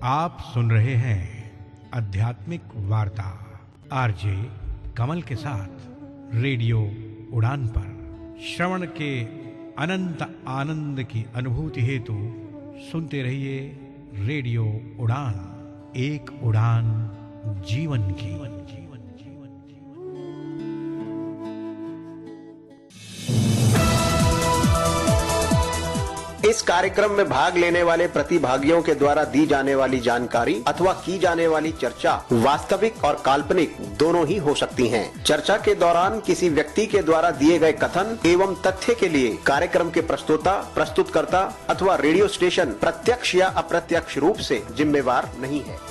आप सुन रहे हैं आध्यात्मिक वार्ता आरजे कमल के साथ रेडियो उड़ान पर। श्रवण के अनंत आनंद की अनुभूति हेतु सुनते रहिए रेडियो उड़ान, एक उड़ान जीवन की। इस कार्यक्रम में भाग लेने वाले प्रतिभागियों के द्वारा दी जाने वाली जानकारी अथवा की जाने वाली चर्चा वास्तविक और काल्पनिक दोनों ही हो सकती हैं। चर्चा के दौरान किसी व्यक्ति के द्वारा दिए गए कथन एवं तथ्य के लिए कार्यक्रम के प्रस्तोता, प्रस्तुतकर्ता अथवा रेडियो स्टेशन प्रत्यक्ष या अप्रत्यक्ष रूप से जिम्मेवार नहीं है।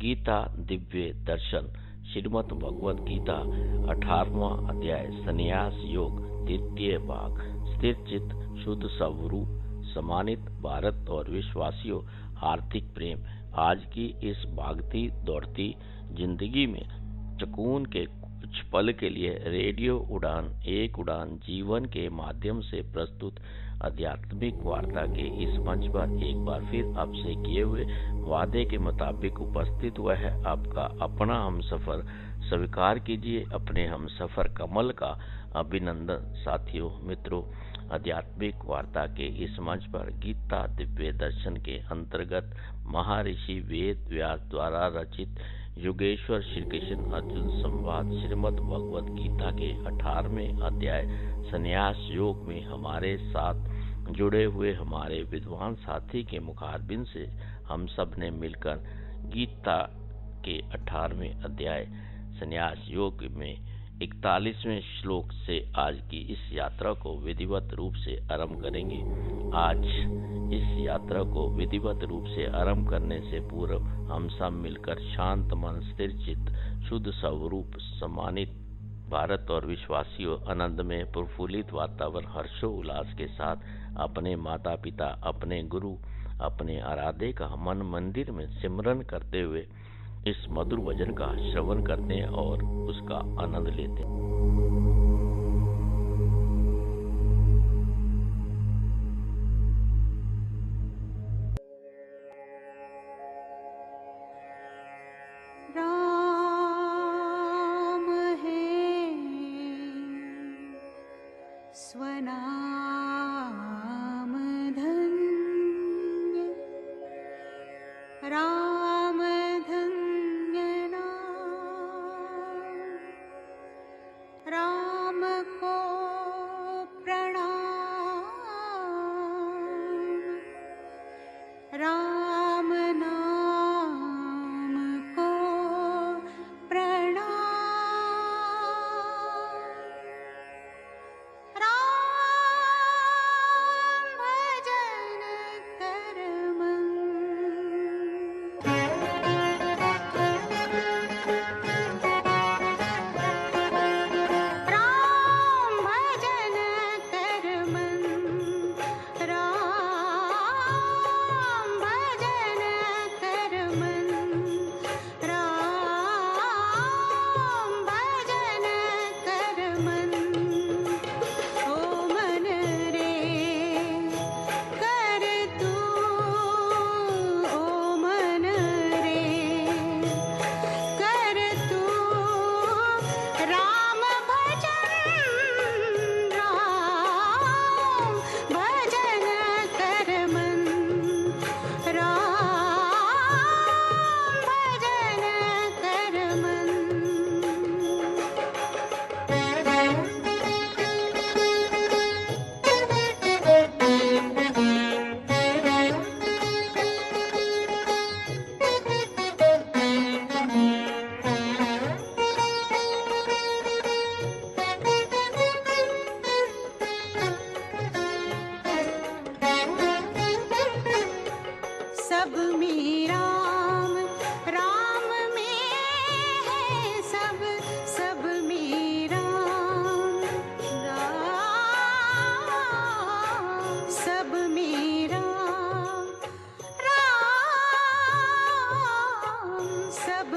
गीता दिव्य दर्शन श्रीमद् भगवद गीता 18वां अध्याय संन्यास योग तृतीय भाग स्थिर चित्त शुद्ध स्वरूप सम्मानित भारत और विश्वासियों, हार्दिक प्रेम। आज की इस भागती दौड़ती जिंदगी में सुकून के कुछ पल के लिए रेडियो उड़ान, एक उड़ान जीवन के माध्यम से प्रस्तुत आध्यात्मिक वार्ता के इस मंच पर एक बार फिर आपसे किए हुए वादे के मुताबिक उपस्थित हुआ है आपका अपना हमसफर। स्वीकार कीजिए अपने हमसफर कमल का अभिनंदन। साथियों, मित्रों, आध्यात्मिक वार्ता के इस मंच पर गीता दिव्य दर्शन के अंतर्गत महर्षि वेद व्यास द्वारा रचित युगेश्वर श्री कृष्ण अर्जुन संवाद श्रीमद् भगवद गीता के 18वें अध्याय संन्यास योग में हमारे साथ जुड़े हुए हमारे विद्वान साथी के मुखारबिन से हम सब ने मिलकर गीता के 18वें अध्याय संन्यास योग में 41वें श्लोक से आज की इस यात्रा को विधिवत रूप से आरंभ करेंगे। आज इस यात्रा को विधिवत रूप से आरंभ करने से पूर्व हम सब मिलकर शांत मन, स्थिर चित्त, शुद्ध स्वरूप सम्मानित भारत और विश्वासियों, आनंद में प्रफुल्लित वातावरण, हर्षो उल्लास के साथ अपने माता पिता, अपने गुरु, अपने आराध्य का मन मंदिर में सिमरन करते हुए इस मधुर वचन का श्रवण करते हैं और उसका आनंद लेते हैं। सब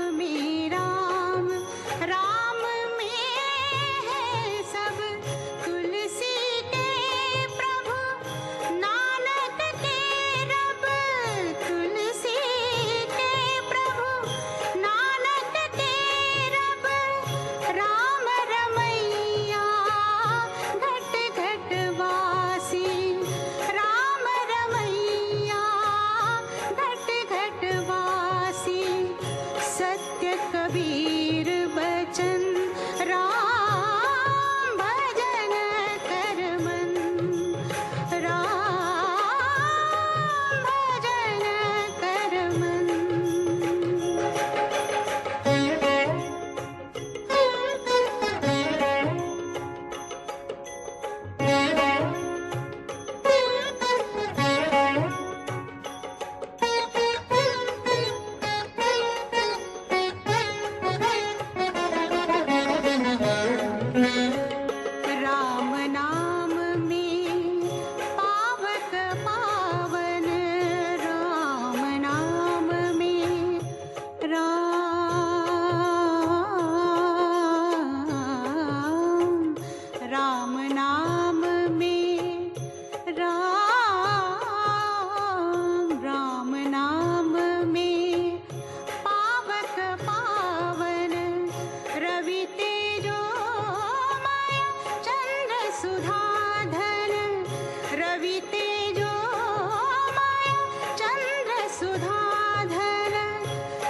सुधाधर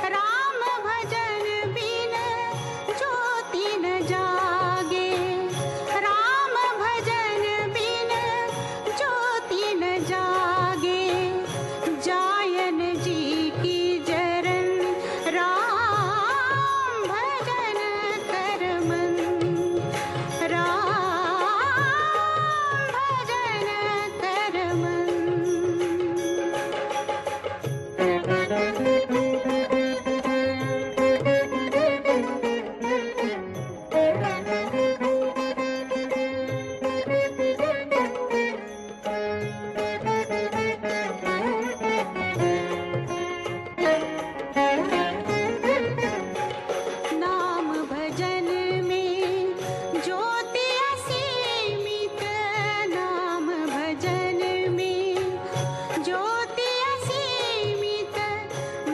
राम भजन बिन ज्योति न जागे, राम भजन बिन ज्योति न जागे, जायन जी की जरन राम भजन कर मन, राम भजन कर मन। नाम भजन में ज्योति असीमित, नाम भजन में ज्योति असीमित,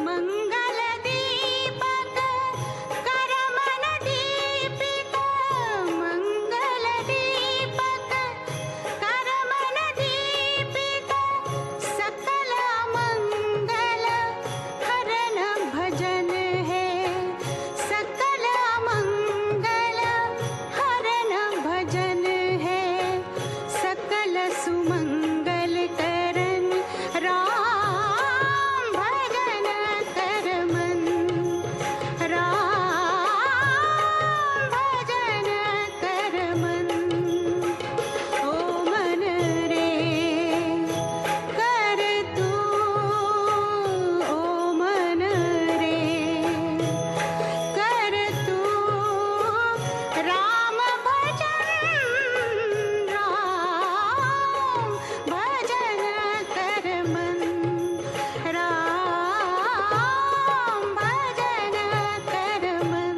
मंगल दीपक कर मन दीपित, मंगल दीपक कर मन दीपित, सकल मंगल हरण भजन है, सकल मंगल हरण भजन है, सकल सुमंगल करन राम भजन कर मन, राम भजन कर मन। ओ मन रे कर तू, ओ मन रे कर तू राम भजन, राम भजन कर मन, राम भजन कर मन।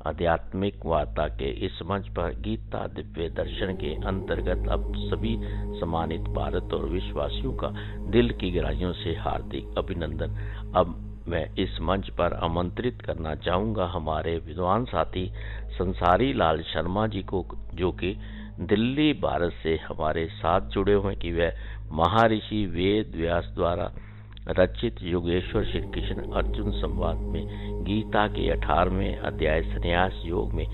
आध्यात्मिक वार्ता के इस मंच पर गीता दिव्य दर्शन के अंतर्गत अब सभी सम्मानित भारत और विश्ववासियों का दिल की गहराइयों से हार्दिक अभिनंदन। अब मैं इस मंच पर आमंत्रित करना चाहूँगा हमारे विद्वान साथी संसारी लाल शर्मा जी को, जो कि दिल्ली भारत से हमारे साथ जुड़े हुए हैं, कि वह महर्षि वेद व्यास द्वारा रचित योगेश्वर श्री कृष्ण अर्जुन संवाद में गीता के 18वें अध्याय संन्यास योग में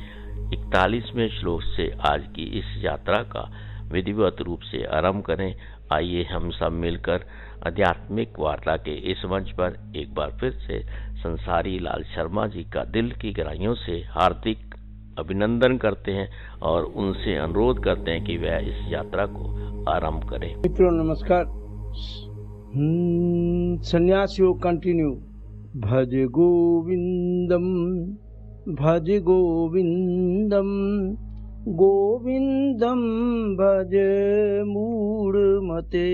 41वें श्लोक से आज की इस यात्रा का विधिवत रूप से आरंभ करें। आइए हम सब मिलकर आध्यात्मिक वार्ता के इस मंच पर एक बार फिर से संसारी लाल शर्मा जी का दिल की गहराइयों से हार्दिक अभिनंदन करते हैं और उनसे अनुरोध करते हैं कि वह इस यात्रा को आरंभ करें। मित्रों नमस्कार। संन्यास योग कंटिन्यू। भज गोविंदम भज गोविंदम गोविंदम भज मूढ़मते,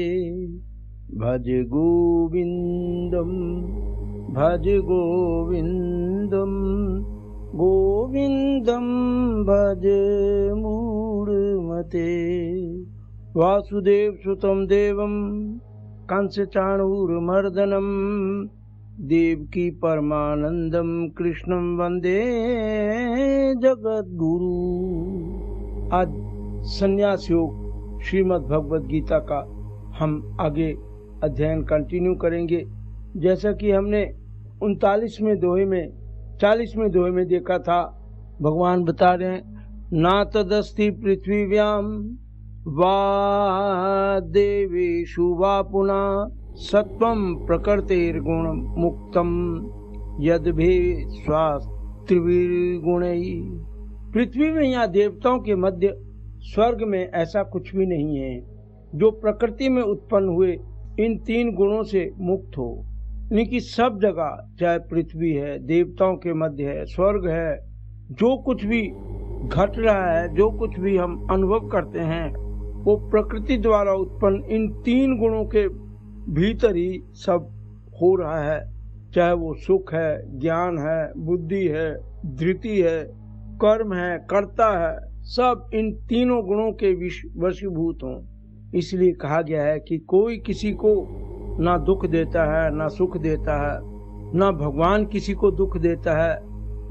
भज गोविंदम भज गोविंदम गोविंदम भज मूढ़मते। वासुदेव सुतं देवम कंस चाणूरमर्दनम, देवकी परमानंदम कृष्णम वंदे जगद्गुरु। आज संन्यास योग श्रीमद् भगवद गीता का हम आगे अध्ययन कंटिन्यू करेंगे। जैसा कि हमने 39वें दोहे में 40वें दोहे में देखा था, भगवान बता रहे हैं ना तदस्ति पृथ्वीव्याम वा देवेषु वा पुनः सत्वं प्रकृतिर्गुण मुक्तम यद्भे स्वास्त्रिर्गुणैः। पृथ्वी में या देवताओं के मध्य स्वर्ग में ऐसा कुछ भी नहीं है जो प्रकृति में उत्पन्न हुए इन 3 गुणों से मुक्त हो। यानी कि सब जगह, चाहे पृथ्वी है, देवताओं के मध्य है, स्वर्ग है, जो कुछ भी घट रहा है, जो कुछ भी हम अनुभव करते हैं, वो प्रकृति द्वारा उत्पन्न इन 3 गुणों के भीतर ही सब हो रहा है। चाहे वो सुख है, ज्ञान है, बुद्धि है, धृति है, कर्म है, कर्ता है, सब इन तीनों गुणों के वशीभूत हों। इसलिए कहा गया है कि कोई किसी को ना दुख देता है ना सुख देता है, ना भगवान किसी को दुख देता है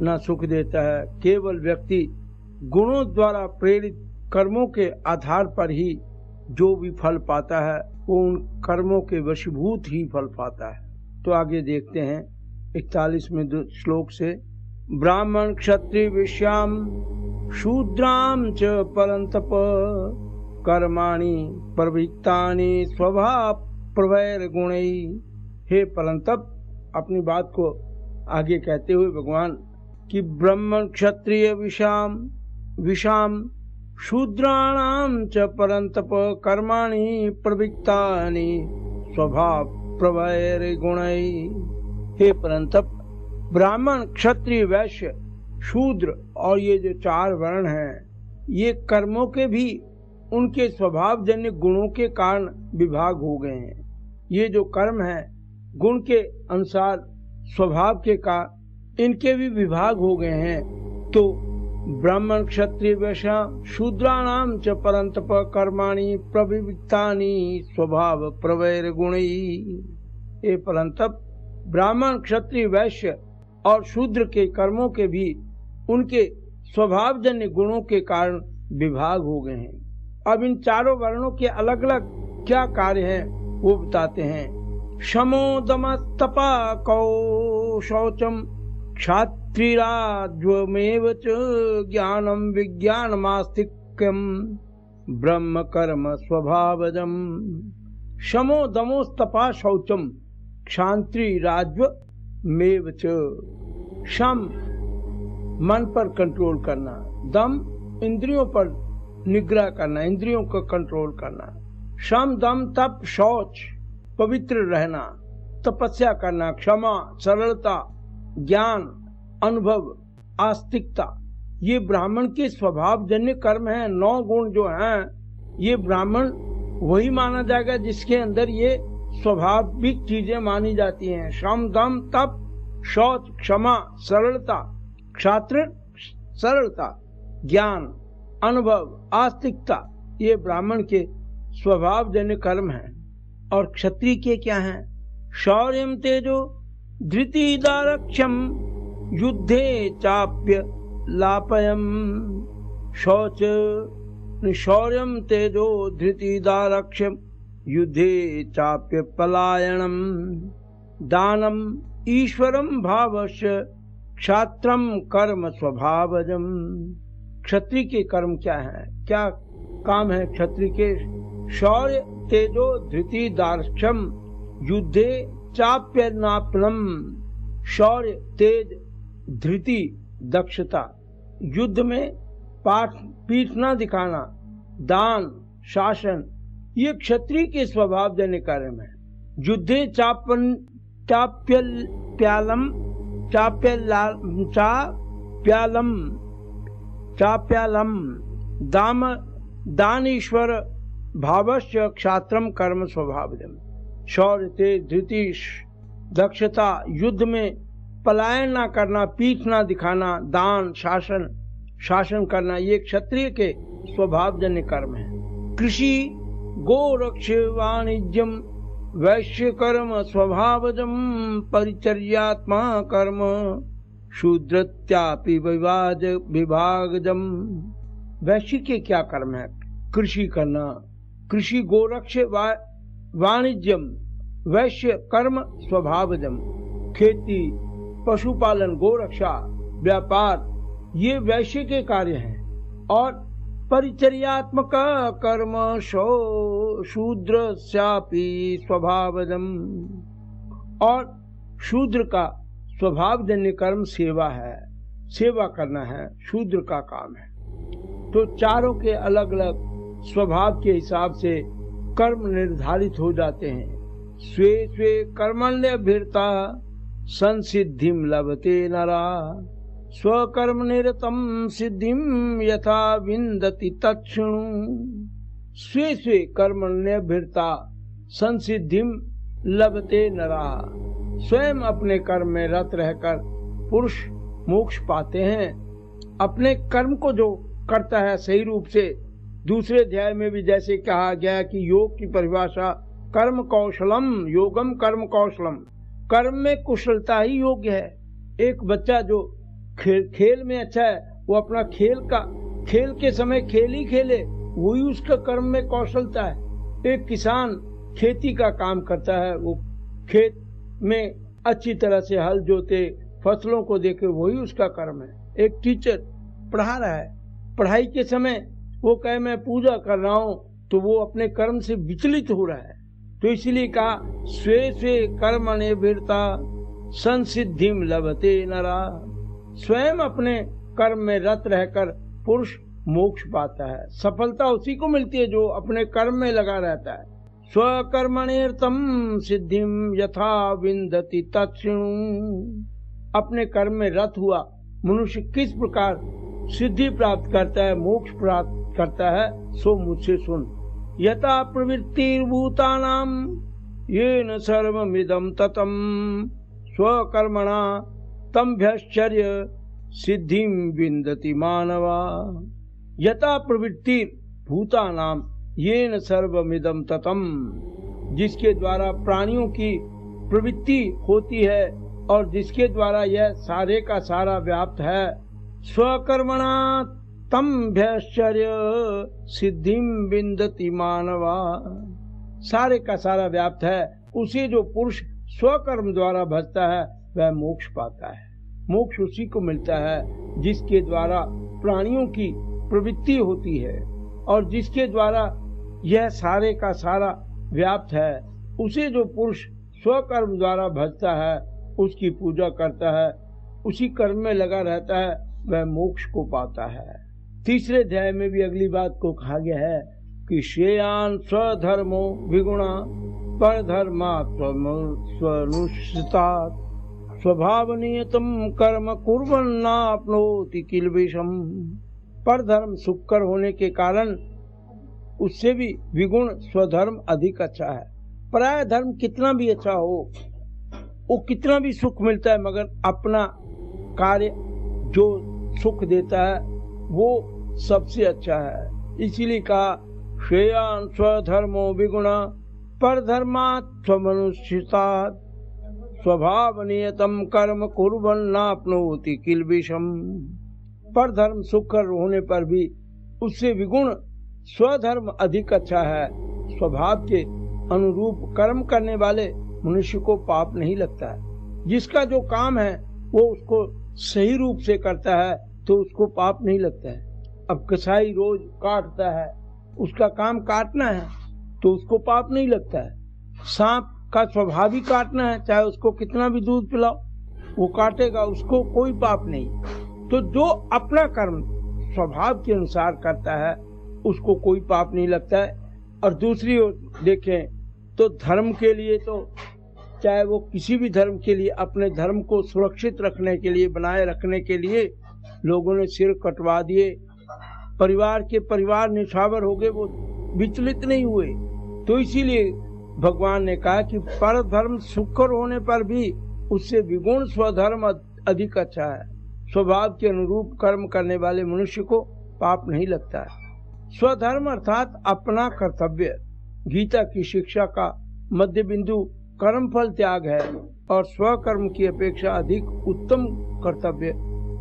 ना सुख देता है। केवल व्यक्ति गुणों द्वारा प्रेरित कर्मों के आधार पर ही जो भी फल पाता है वो उन कर्मों के वशीभूत ही फल पाता है। तो आगे देखते हैं 41वें श्लोक से, ब्राह्मण क्षत्रिय वैश्याम शूद्राम च परंतप कर्माणि प्रवृत्तानि स्वभाव प्रवैर गुणै। हे परंतप, अपनी बात को आगे कहते हुए भगवान कि ब्राह्मण क्षत्रिय विषाम शूद्राणाम च परंतप कर्माणि प्रवृत्तानि स्वभाव प्रवैर गुणै। हे परंतप, ब्राह्मण क्षत्रिय वैश्य शूद्र और ये जो 4 वर्ण हैं, ये कर्मों के भी उनके स्वभाव जन्य गुणों के कारण विभाग हो गए हैं। ये जो कर्म है गुण के अनुसार स्वभाव के कारण इनके भी विभाग हो गए हैं। तो ब्राह्मण क्षत्रिय वैश्य शूद्राणाम च परंतप कर्माणि प्रविविक्तानि स्वभाव प्रवैर गुणै। ये परंतप, ब्राह्मण क्षत्रिय वैश्य और शूद्र के कर्मों के भी उनके स्वभावजन्य गुणों के कारण विभाग हो गए हैं। अब इन 4 वर्णों के अलग अलग क्या कार्य हैं वो बताते हैं। शमो दम तपा कौ शौचम क्षात्रिराज्वमेव च ज्ञानम विज्ञानमास्तिक्यम ब्रह्म कर्म स्वभावजम। शमो दमोस्तपा शौचम क्षात्रिराज्वमेव च। शम मन पर कंट्रोल करना, दम इंद्रियों पर निग्रह करना, इंद्रियों को कंट्रोल करना। शम दम तप शौच पवित्र रहना, तपस्या करना, क्षमा सरलता, ज्ञान अनुभव आस्तिकता, ये ब्राह्मण के स्वभाव जन्य कर्म हैं। 9 गुण जो हैं ये ब्राह्मण वही माना जाएगा जिसके अंदर ये स्वाभाविक चीजें मानी जाती हैं। शम दम तप शौच क्षमा सरलता, क्षात्र सरलता, ज्ञान अनुभव आस्तिकता, ये ब्राह्मण के स्वभाव जन्य कर्म हैं। और क्षत्रिय के क्या हैं? शौर्यम तेजो धृति दारक्षम युद्धे चाप्य लापयम। शौच शौर्यम तेजो धृति दारक्षम युद्धे चाप्य पलायनम। दानम ईश्वरम भावस्य क्षात्रम कर्म स्वभावजम। क्षत्रिय के कर्म क्या है, क्या काम है क्षत्रिय के? शौर्य तेजो धृति दार्क्षम युद्धे चाप्य नापनम। शौर्य तेज धृति दक्षता, युद्ध में पीठ न दिखाना, दान शासन, ये क्षत्रिय के स्वभाव जन्य कर्म है। युद्धे चाप्यालम दान ईश्वर भावस्य क्षात्रम कर्म स्वभावजम। शौर्य तेज धृति दक्षता, युद्ध में पलायन ना करना, पीठ ना दिखाना, दान शासन करना, ये क्षत्रिय के स्वभावजन्य कर्म है। कृषि गोरक्ष वाणिज्यम वैश्य कर्म स्वभावजम परिचर्यात्मा कर्म शूद्रत्यापि विभागजम। वैश्य के क्या कर्म है? कृषि करना, कृषि गोरक्ष वाणिज्यम वैश्य कर्म स्वभावजम, खेती पशुपालन गोरक्षा व्यापार, ये वैश्य के कार्य हैं। और परिचर्यात्मक कर्म शूद्रस्यापि स्वभावजम, और शूद्र का स्वभावजन्य कर्म सेवा है, सेवा करना है, शूद्र का काम है। तो चारों के अलग अलग स्वभाव के हिसाब से कर्म निर्धारित हो जाते हैं। स्वे स्वे कर्मण्यभिरता संसिद्धिम लभते नरा स्वकर्म निरतम सिद्धिम यथा विन्दति तत्क्षणु। स्वे स्वे कर्मण्यभिरता संसिद्धिम लभते नरा। स्वयं अपने कर्म में रत रहकर पुरुष मोक्ष पाते हैं। अपने कर्म को जो करता है सही रूप से, दूसरे अध्याय में भी जैसे कहा गया कि योग की परिभाषा कर्म कौशलम योगम कर्म कौशलम, कर्म में कुशलता ही योग्य है। एक बच्चा जो खेल में अच्छा है वो अपना खेल का खेल के समय खेल ही खेले, वही उसका कर्म में कौशलता है। एक किसान खेती का काम करता है, वो खेत में अच्छी तरह से हल जोते, फसलों को देखे, वही उसका कर्म है। एक टीचर पढ़ा रहा है, पढ़ाई के समय वो कहे मैं पूजा कर रहा हूँ, तो वो अपने कर्म से विचलित हो रहा है। तो इसलिए कहा स्वे स्वे कर्मणे वीरता संसिद्धिम लभते नरा। स्वयं अपने कर्म में रत रहकर पुरुष मोक्ष पाता है। सफलता उसी को मिलती है जो अपने कर्म में लगा रहता है। स्वकर्मणेर्तम सिद्धिम यथा विंदति तत्क्षणु। अपने कर्म में रत हुआ मनुष्य किस प्रकार सिद्धि प्राप्त करता है, मोक्ष प्राप्त करता है, सो मुझसे सुन। यथा प्रवृत्तिर्भूतानां येन सर्वमिदं ततं स्वकर्मणा तम्भ्यश्चर्य सिद्धिं विन्दति मानवा। यथा प्रवृत्तिर्भूतानां येन सर्वमिदं ततं, जिसके द्वारा प्राणियों की प्रवृत्ति होती है और जिसके द्वारा यह सारे का सारा व्याप्त है, स्वकर्मणा तम्भ्यश्चर्य सिद्धिं विन्दति मानवा। सारे का सारा व्याप्त है, उसे जो पुरुष स्वकर्म द्वारा भजता है वह मोक्ष पाता है। मोक्ष उसी को मिलता है जिसके द्वारा प्राणियों की प्रवृत्ति होती है और जिसके द्वारा यह सारे का सारा व्याप्त है। उसे जो पुरुष स्वकर्म द्वारा भजता है, उसकी पूजा करता है, उसी कर्म में लगा रहता है, वह मोक्ष को पाता है। तीसरे अध्याय में भी अगली बात को कहा गया है कि श्रेयान स्वधर्मो विगुणा पर धर्मात्मनुष्ठिता स्वभावनियतम कर्म कुर्वन्नाप्नोति किल्बिषम्। पर धर्म सुखकर होने के कारण उससे भी विगुण स्वधर्म अधिक अच्छा है। पराया धर्म कितना भी अच्छा हो, वो कितना भी सुख मिलता है, मगर अपना कार्य जो सुख देता है वो सबसे अच्छा है। इसीलिए कहा श्रेयान स्वधर्मो विगुणा पर धर्मात्मनुष्ठितात् स्वभाव नियतम कर्म कुर्वन्नाप्नोति किल्बिषम्। पर धर्म सुखकर होने पर भी उससे विगुण स्वधर्म अधिक अच्छा है। स्वभाव के अनुरूप कर्म करने वाले मनुष्य को पाप नहीं लगता है। जिसका जो काम है वो उसको सही रूप से करता है तो उसको पाप नहीं लगता है। अब कसाई रोज काटता है, उसका काम काटना है तो उसको पाप नहीं लगता है। सांप का स्वभाव ही काटना है, चाहे उसको कितना भी दूध पिलाओ वो काटेगा, उसको कोई पाप नहीं। तो जो अपना कर्म स्वभाव के अनुसार करता है उसको कोई पाप नहीं लगता है। और दूसरी ओर देखें तो धर्म के लिए, तो चाहे वो किसी भी धर्म के लिए, अपने धर्म को सुरक्षित रखने के लिए, बनाए रखने के लिए लोगों ने सिर कटवा दिए, परिवार निछावर हो गए, वो विचलित नहीं हुए। तो इसीलिए भगवान ने कहा कि पर धर्म सुखकर होने पर भी उससे विगुण स्वधर्म अधिक अच्छा है। स्वभाव के अनुरूप कर्म करने वाले मनुष्य को पाप नहीं लगता है। स्वधर्म अर्थात अपना कर्तव्य। गीता की शिक्षा का मध्य बिंदु कर्म फल त्याग है और स्वकर्म की अपेक्षा अधिक उत्तम कर्तव्य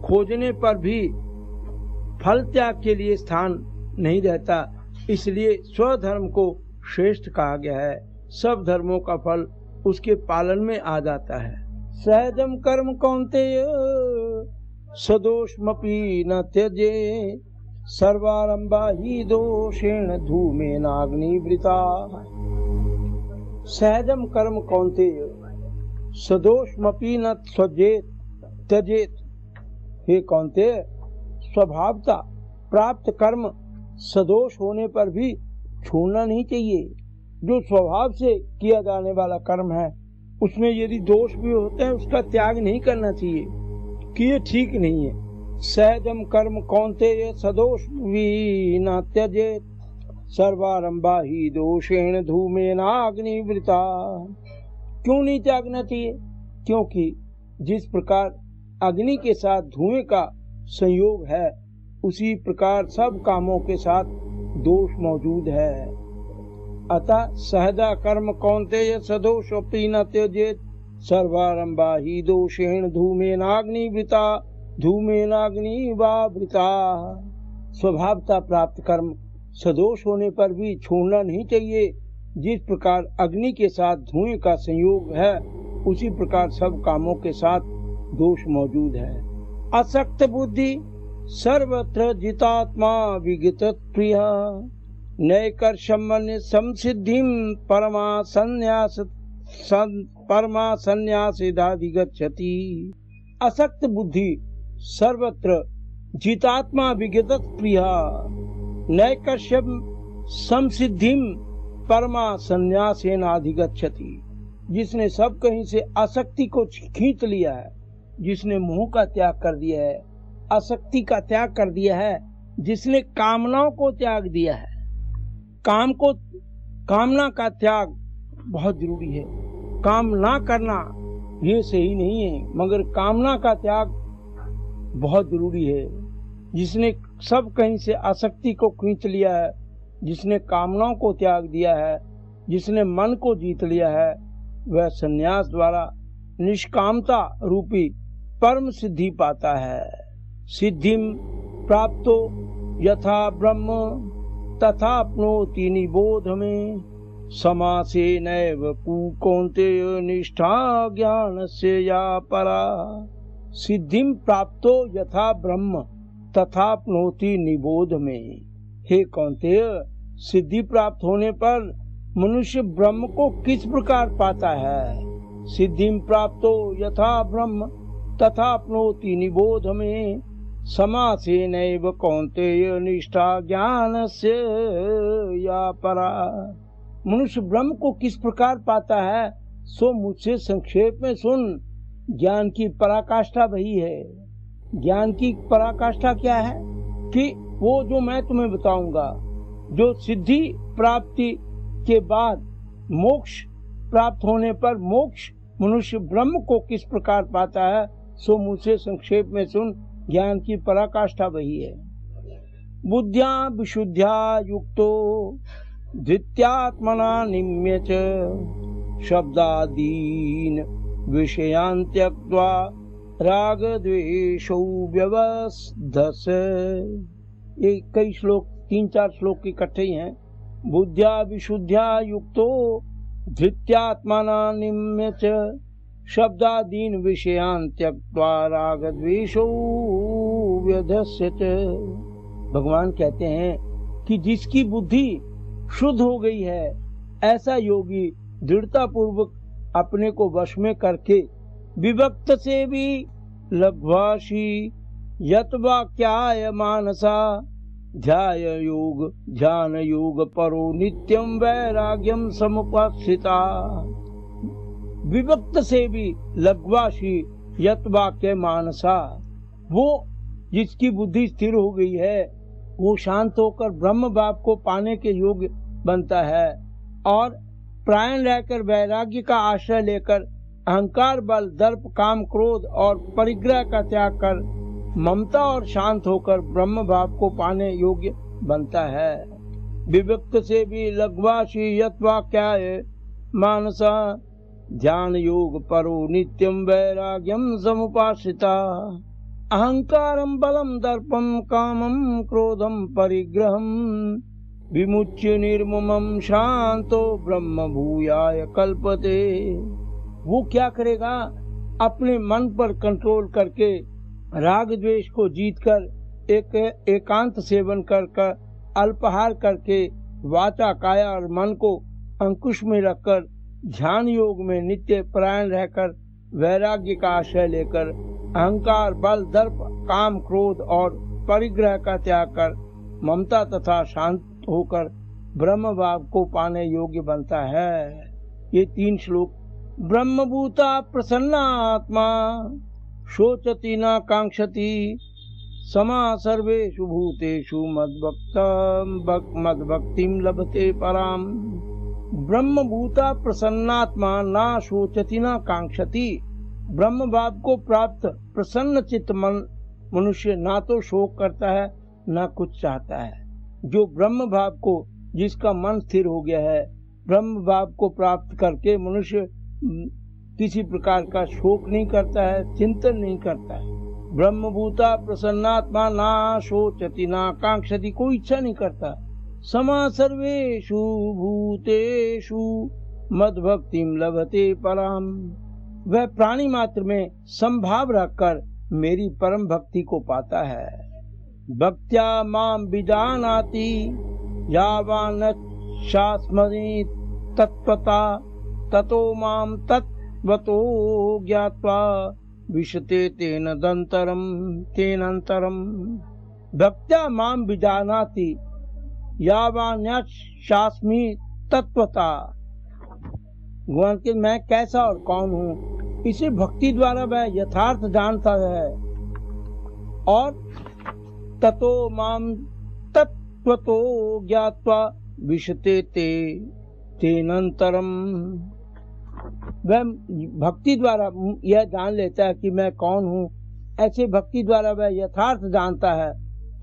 खोजने पर भी फल त्याग के लिए स्थान नहीं रहता। इसलिए स्वधर्म को श्रेष्ठ कहा गया है। सब धर्मों का फल उसके पालन में आ जाता है। सहजम कर्म कौन्तेय सदोषमपि न त्यजे सर्वारंभा ही दोषेण धूमेनाग्निवृता। सहजम कर्म कौन्तेय सदोषमपि न त्यजेत। हे कौन्तेय, स्वभावता प्राप्त कर्म सदोष होने पर भी छोड़ना नहीं चाहिए। जो स्वभाव से किया जाने वाला कर्म है उसमें यदि दोष भी होते हैं उसका त्याग नहीं करना चाहिए कि ये ठीक नहीं है। सहजम कर्म कौन्तेय सदोष न त्यजेत सर्वारंभा ही दोषेण धूमेनाग्निवृता। क्यों नहीं त्यागना चाहिए? क्योंकि जिस प्रकार अग्नि के साथ धुएं का संयोग है उसी प्रकार सब कामों के साथ दोष मौजूद है। अतः सहजा कर्म कौन्तेय सदोषोऽपि न त्यजेत सर्वारंभा ही दोषेण धूमेनाग्निवृता धूमेनाग्निवावृता। स्वभावता प्राप्त कर्म सदोष होने पर भी छोड़ना नहीं चाहिए। जिस प्रकार अग्नि के साथ धुएं का संयोग है, उसी प्रकार सब कामों के साथ दोष मौजूद है। असक्त बुद्धि सर्वत्र जितात्मा विगत प्रिय नैकर्षम संसिद्धिम परमा संन्यासिदाधिगच्छति। असक्त बुद्धि सर्वत्र जितात्मा विगत प्रिय नैकर्षम संसिद्धिम परमा संन्यासेनाधिगच्छति। जिसने सब कहीं से आसक्ति को खींच लिया है, जिसने मोह का त्याग कर दिया है, आसक्ति का त्याग कर दिया है, जिसने कामनाओं को त्याग दिया है। कामना का त्याग बहुत जरूरी है। काम ना करना ये सही नहीं है, मगर कामना का त्याग बहुत जरूरी है। जिसने सब कहीं से आसक्ति को खींच लिया है, जिसने कामनाओं को त्याग दिया है, जिसने मन को जीत लिया है, वह संन्यास द्वारा निष्कामता रूपी परम सिद्धि पाता है। सिद्धिम प्राप्तो यथा ब्रह्म तथाप्नोति निबोध में समासेनैव कौन्तेय निष्ठा ज्ञानस्य या परा। सिद्धिम प्राप्तो यथा ब्रह्म तथाप्नोति निबोध में। हे कौन्तेय, सिद्धि प्राप्त होने पर मनुष्य ब्रह्म को किस प्रकार पाता है। सिद्धिम प्राप्तो यथा ब्रह्म तथाप्नोति निबोध में समासेनैव कौन्तेय निष्ठा ज्ञानस्य या परा। मनुष्य ब्रह्म को किस प्रकार पाता है, सो मुझसे संक्षेप में सुन। ज्ञान की पराकाष्ठा वही है। ज्ञान की पराकाष्ठा क्या है कि वो जो मैं तुम्हें बताऊंगा, जो सिद्धि प्राप्ति के बाद मोक्ष प्राप्त होने पर मोक्ष मनुष्य ब्रह्म को किस प्रकार पाता है, सो मुझसे संक्षेप में सुन। ज्ञान की पराकाष्ठा वही है। बुद्ध्या विशुद्ध्या युक्तो द्वित्यात्मना निम्य च शब्दादीन विषयान् त्यक्त्वा राग द्वेषौ व्यवस्थस। ये कई श्लोक, 3-4 श्लोक इकट्ठे हैं। बुद्ध्या विशुद्ध्या युक्तो धृत्यात्मना निम्य च शब्दादीन विषयान् त्यक्त्वा राग द्वेषौ व्यवस्थस। भगवान कहते हैं कि जिसकी बुद्धि शुद्ध हो गई है, ऐसा योगी दृढ़ता पूर्वक अपने को वश में करके विभक्त से भी लघ्वाशी यत्वाक्याय मानसा ध्यान योग परो नित्यम वैराग्यम समुपास्थिता। विभक्त से भी लघ्वाशी यत्वाक्य मानसा, वो जिसकी बुद्धि स्थिर हो गई है, वो शांत होकर ब्रह्म भाव को पाने के योग्य बनता है और प्राण रहकर वैराग्य का आश्रय लेकर अहंकार, बल, दर्प, काम, क्रोध और परिग्रह का त्याग कर ममता और शांत होकर ब्रह्म भाव को पाने योग्य बनता है। विभक्त से भी लघ्वाशी यत्वाक्याय मानसा ध्यान योग परो नित्यम वैराग्यम समुपाश्रिता। अहंकारम बलम दर्पम कामम क्रोधम परिग्रहम विमुच्य निर्ममम शांतो ब्रह्म भूयाय कल्पते। वो क्या करेगा, अपने मन पर कंट्रोल करके राग द्वेष को जीतकर एकांत सेवन कर अल्पाहार करके वाचा, काया और मन को अंकुश में रखकर ध्यान योग में नित्य परायण रहकर वैराग्य का आश्रय लेकर अहंकार, बल, दर्प, काम, क्रोध और परिग्रह का त्याग कर ममता तथा शांत होकर ब्रह्म भाव को पाने योग्य बनता है। ये 3 श्लोक। ब्रह्मभूता प्रसन्ना आत्मा शोचति न कांक्षति समा सर्वेषु भूतेषु मद्भक्तिं लभते पराम। ब्रह्मभूता प्रसन्नात्मा ना शोचति न कांक्षति। ब्रह्म भाव को प्राप्त प्रसन्न चित्त मन मनुष्य ना तो शोक करता है, ना कुछ चाहता है। जो ब्रह्म भाव को, जिसका मन स्थिर हो गया है, ब्रह्म भाव को प्राप्त करके मनुष्य किसी प्रकार का शोक नहीं करता है, चिंतन नहीं करता है। ब्रह्मभूता प्रसन्नात्मा ना शोचति ना कांक्षति, कोई इच्छा नहीं करता। समा सर्वेषु भूतेषु मद भक्तिम लभते पराम, वह प्राणी मात्र में संभाव रखकर मेरी परम भक्ति को पाता है। भक्त्या माम विजानाति यावान शास्मनि तत्वता ततो माम तत्वतो ज्ञात्वा विशते तेनंतरम। भक्त्या माम विजानाति यावान शास्मि तत्वता, भगवान के मैं कैसा और कौन हूँ इसे भक्ति द्वारा वह यथार्थ जानता है। और ततो माम तत्वतो ज्ञात्वा विशते तेनंतरम, वह भक्ति द्वारा यह जान लेता है कि मैं कौन हूँ। ऐसे भक्ति द्वारा वह यथार्थ जानता है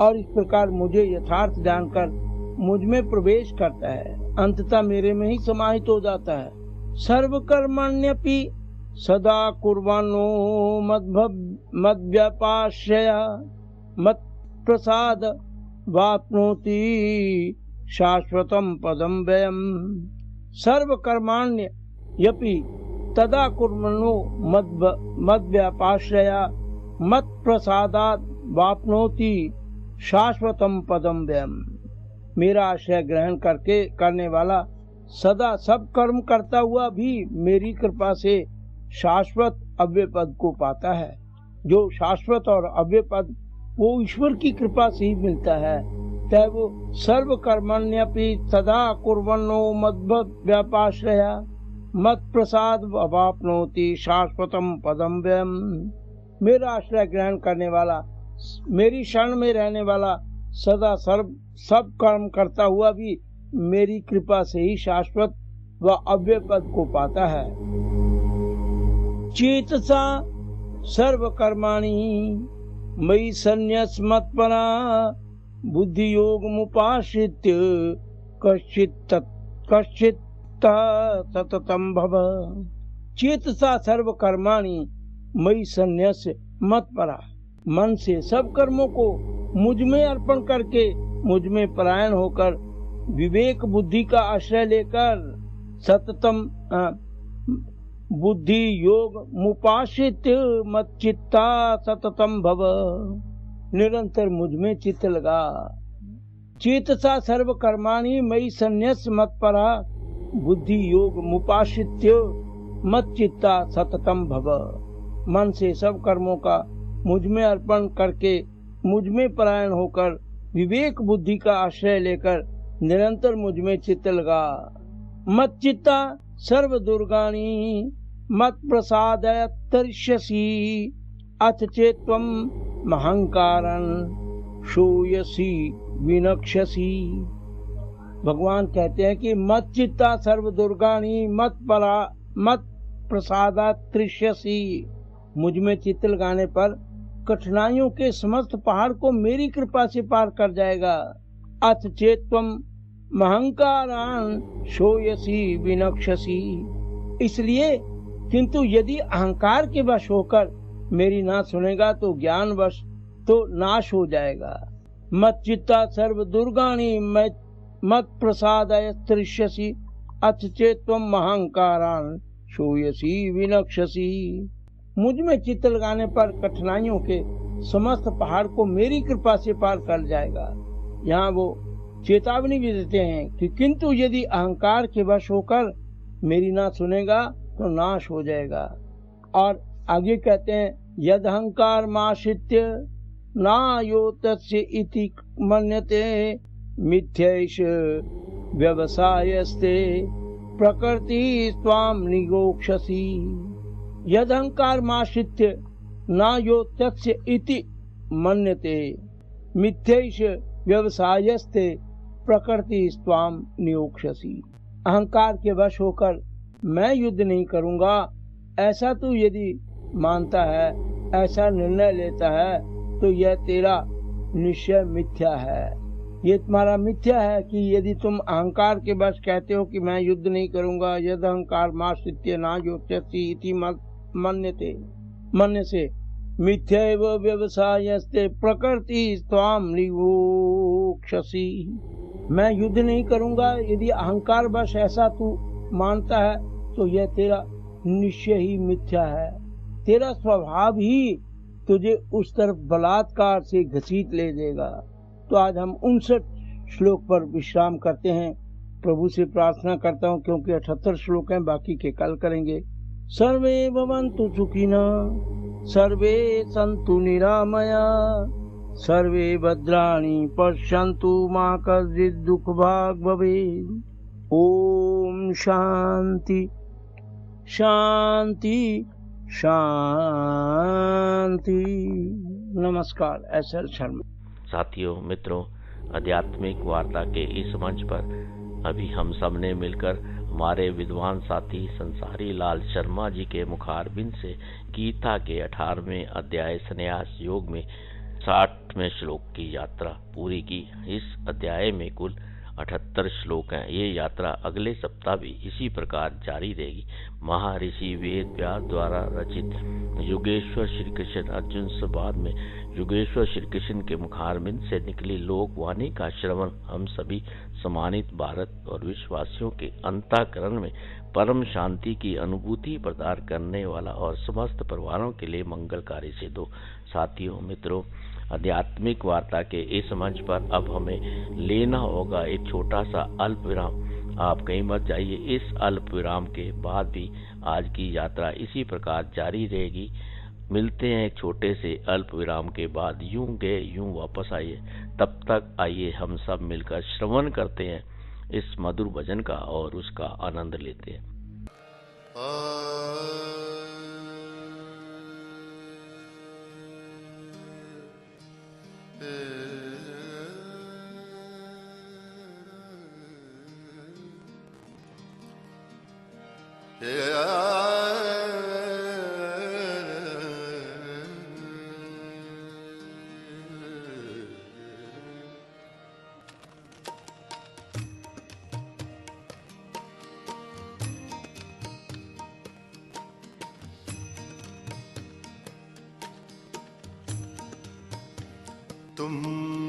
और इस प्रकार मुझे यथार्थ जानकर मुझ में प्रवेश करता है, अंततः मेरे में ही समाहित हो जाता है। सर्वकर्मण्यपि सदा कुर्वाणो मद्व्यपाश्रया मत्प्रसाद वाप्नोति शाश्वतं पदं व्ययम्। सर्वकर्माण्य यपि तदा कुर्वणो मद्व्यपाश्रया मत्प्रसादात् वाप्नोति शाश्वतं पदं व्ययम्। मेरा आश्रय ग्रहण करने वाला सदा सब कर्म करता हुआ भी मेरी कृपा से शाश्वत अव्यय पद को पाता है। जो शाश्वत और अव्यय पद वो ईश्वर की कृपा से ही मिलता है। चाहे वो सर्व कर्मण्यपि सदा कुर्वन्नो मद्व्यपाश्रया मत प्रसाद अवाप्नोति शाश्वतम पदम व्ययम्। मेरा आश्रय ग्रहण करने वाला, मेरी शरण में रहने वाला सदा सब कर्म करता हुआ भी मेरी कृपा से ही शाश्वत व अव्यय पद को पाता है। चेतसा सर्व कर्माणि मयि संन्यस्मत्परा बुद्धि योग मुपाश्रित्य कश्चित् सततम भव। चेतसा सर्व कर्माणि मयि संन्यस्य मत्परा, मन से सब कर्मों को मुझ में अर्पण करके मुझ में परायण होकर विवेक बुद्धि का आश्रय लेकर सततम बुद्धि योग मुपाश्रित मच्चित्ता सततम भव, निरंतर मुझ में चित्त लगा। चेतसा सर्व कर्माणि मयि संन्यस्य मत्परा बुद्धि योग मुपाश्रित्य मच्चित्ता सततम भव। मन से सब कर्मों का मुझ में अर्पण करके मुझ में परायण होकर विवेक बुद्धि का आश्रय लेकर निरंतर मुझ में चित्त लगा। मच्चित्ता सर्व दुर्गाणि मत प्रसादय तरिष्यसि अथ चेत्वं महंकारं शूयसि विनक्ष्यसि। भगवान कहते हैं कि मत चित्ता सर्व दुर्गाणि मत प्रसादा तृष्यसि, मुझ में चित्त लगाने पर कठिनाइयों के समस्त पहाड़ को मेरी कृपा से पार कर जाएगा। अथ चेत्वं महंकारान शोयसी विनक्ष्यसि, इसलिए किंतु यदि अहंकार के वश होकर मेरी ना सुनेगा तो ज्ञान वश तो नाश हो जाएगा। मत चित्ता सर्व दुर्गाणि मत प्रसादय तृष्यसि अथ चेत्वं महंकारान शोयसी विनक्ष्यसि। मुझ में चित्त लगाने पर कठिनाइयों के समस्त पहाड़ को मेरी कृपा से पार कर जाएगा। यहाँ वो चेतावनी भी देते हैं कि किंतु यदि अहंकार के वश होकर मेरी ना सुनेगा तो नाश हो जाएगा। और आगे कहते हैं यद अहंकार माश्रित्य ना यो तस्य इति मन्यते मिथ्यैष व्यवसायस्ते प्रकृति स्वाम निगोक्षसी। यद अहंकार माश्रित्य ना यो तस्य इति मन्यते मिथ्यैष व्यवसायस्ते प्रकृति स्वाम नियोक्षसी। अहंकार के वश होकर मैं युद्ध नहीं करूंगा ऐसा तू यदि मानता है, ऐसा निर्णय लेता है तो यह तेरा निश्चय मिथ्या है। ये तुम्हारा मिथ्या है कि यदि तुम अहंकार के वश कहते हो कि मैं युद्ध नहीं करूंगा। यद अहंकार माश्रित्य ना योत्यसि इति मन्यते, मन्य से मिथ्यैव व्यवसायस्ते प्रकृति त्वाम निवोक्षसी। मैं युद्ध नहीं करूंगा, यदि अहंकार वश ऐसा तू मानता है तो यह तेरा निश्चय ही मिथ्या है। तेरा स्वभाव ही तुझे उस तरफ बलात्कार से घसीट ले देगा। तो आज हम 59 श्लोक पर विश्राम करते हैं। प्रभु से प्रार्थना करता हूँ, क्योंकि 78 श्लोक हैं, बाकी के कल करेंगे। सर्वे भवन्तु सुखिनः, सर्वे सन्तु निरामया, सर्वे भद्राणि पश्यन्तु मा कश्चित् दुःखभाग् भवेत्। ओम शांति शांति शांति। नमस्कार। एस.एल. शर्मा। साथियों, मित्रों, आध्यात्मिक वार्ता के इस मंच पर अभी हम सब ने मिलकर हमारे विद्वान साथी संसारी लाल शर्मा जी के मुखारबिंद से गीता के 18वें अध्याय संन्यास योग में 60वें श्लोक की यात्रा पूरी की। इस अध्याय में कुल 78 श्लोक हैं। ये यात्रा अगले सप्ताह भी इसी प्रकार जारी रहेगी। महर्षि वेद व्यास द्वारा रचित युगेश्वर श्री कृष्ण अर्जुन संवाद में युगेश्वर श्री कृष्ण के मुखारबिंद से निकली लोकवाणी का श्रवण हम सभी सम्मानित भारत और विश्ववासियों के अंतःकरण में परम शांति की अनुभूति प्रदान करने वाला और समस्त परिवारों के लिए मंगलकारी सिद्ध हो। साथियों, मित्रों, आध्यात्मिक वार्ता के इस मंच पर अब हमें लेना होगा एक छोटा सा अल्प विराम। आप कहीं मत जाइए। इस अल्प विराम के बाद भी आज की यात्रा इसी प्रकार जारी रहेगी। मिलते हैं एक छोटे से अल्प विराम के बाद। यूं गए यूं वापस आइए। तब तक आइए हम सब मिलकर श्रवण करते हैं इस मधुर भजन का और उसका आनंद लेते हैं। तुम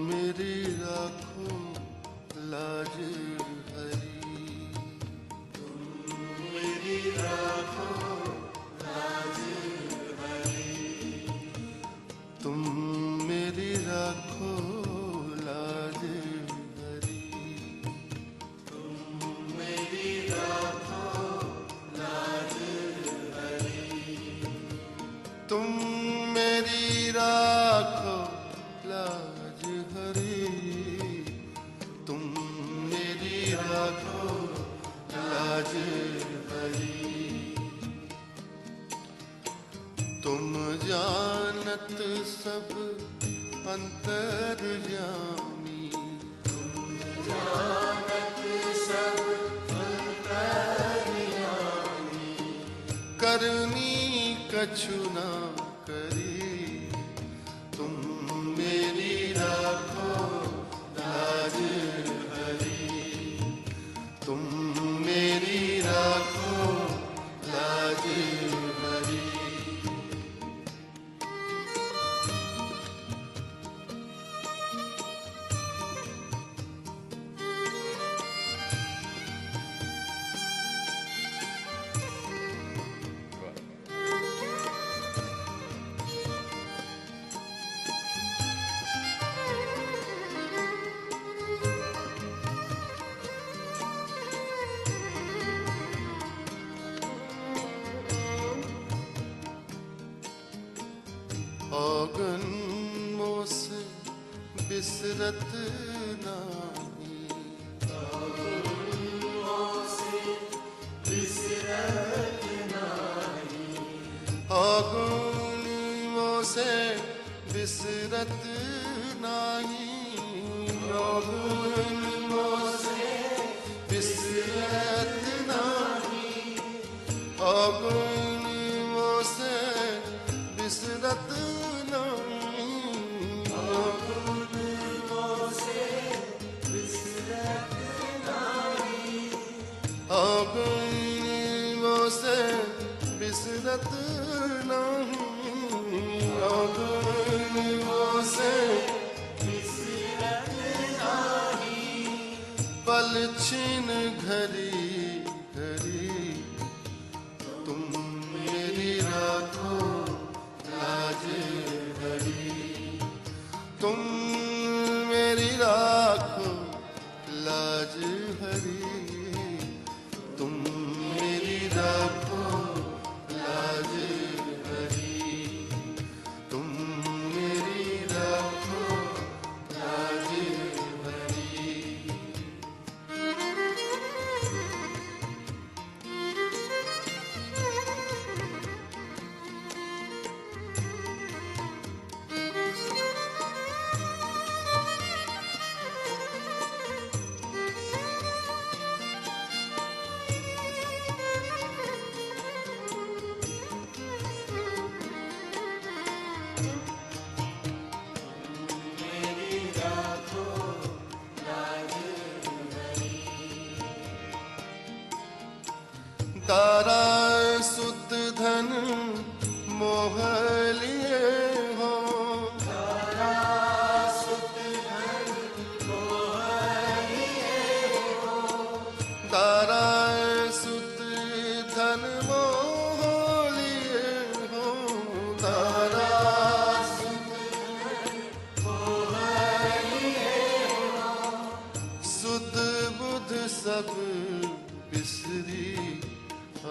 मेरी राखो लाज हरी, तुम मेरी राखो लाज हरी, तुम मेरी राखो लाज हरी, तुम मेरी राखो लाज हरी, तुम मेरी राखो लाज हरी, तुम मेरी राखो लाज हरी। तुम जानत सब अंतर्यामी, तुम जानत सब अंतर्यामी, करनी कछु ना करी, तुम मेरी राखो लाज हरी, तुम मेरी राखो लाज हरी। औगन मोस बिसरत नाही, औगन मोस बिसरत नाही, औगन मोस बिसरत नाही, औगन मोस बिसरत नाही, औगन मोस बिसरत बिसरत नहीं, अगुनियों से पल छीन घड़ी घड़ी तुम मेरी राखो लाज घड़ी तुम मेरी राखो लाज हरी तुम मेरी राखो लाज हरी तुम मेरी राखो लाज हरी तारा सुत धन मोह लिए हो तारा सुत धन मोह लिए हो तारा सुध बुध सब बिसरी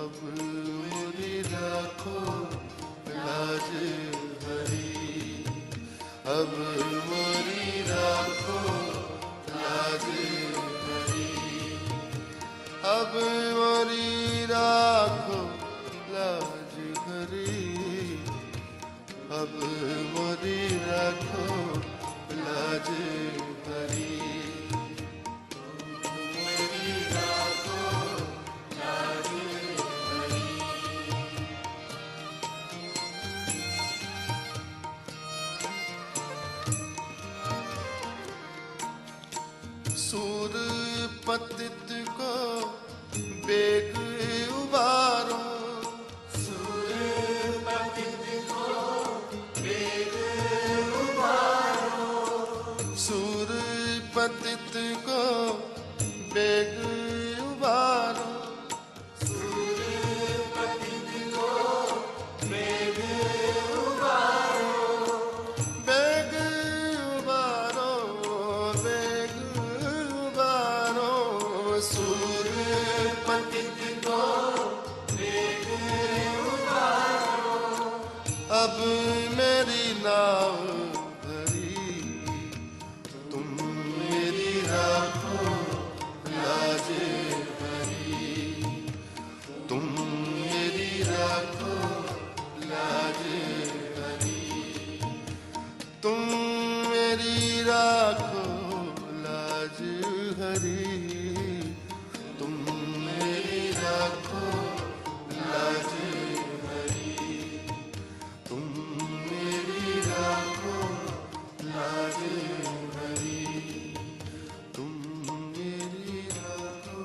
अब मोरी राखो लाज हरी अब मोरी राखो लाज हरी अब मोरी राखो लाज हरी अब मोरी राखो लाज हरी सूर पतित को बेग उबारो सूर पतित को बेग उबारो सूर पतित को बेग उबारो सूर पतित को बेग उबारो बेग उबारो बेग उबारो सूर पतित को बेग उबारो अब मेरी नाव धरी तुम मेरी राखो लाज हरी तुम मेरी राखो लाज हरी तुम मेरी राखो लाज हरी तुम मेरी राखो लाज हरी तुम मेरी राखो लाज हरी तुम मेरी राखो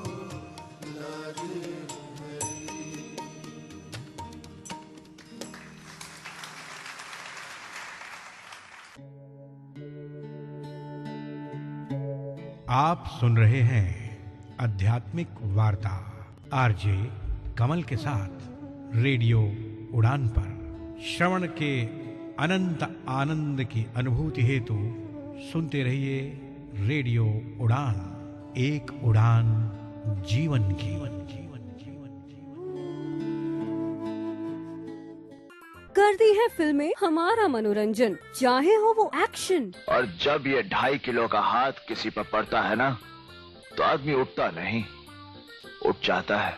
लाज हरी आप सुन रहे हैं आध्यात्मिक वार्ता आरजे कमल के साथ रेडियो उड़ान पर। श्रवण के अनंत आनंद की अनुभूति हेतु सुनते रहिए रेडियो उड़ान, एक उड़ान जीवन की। करती है फिल्में हमारा मनोरंजन, चाहे हो वो एक्शन। और जब ये 2.5 किलो का हाथ किसी पर पड़ता है ना, तो आदमी उठता नहीं, उठ जाता है।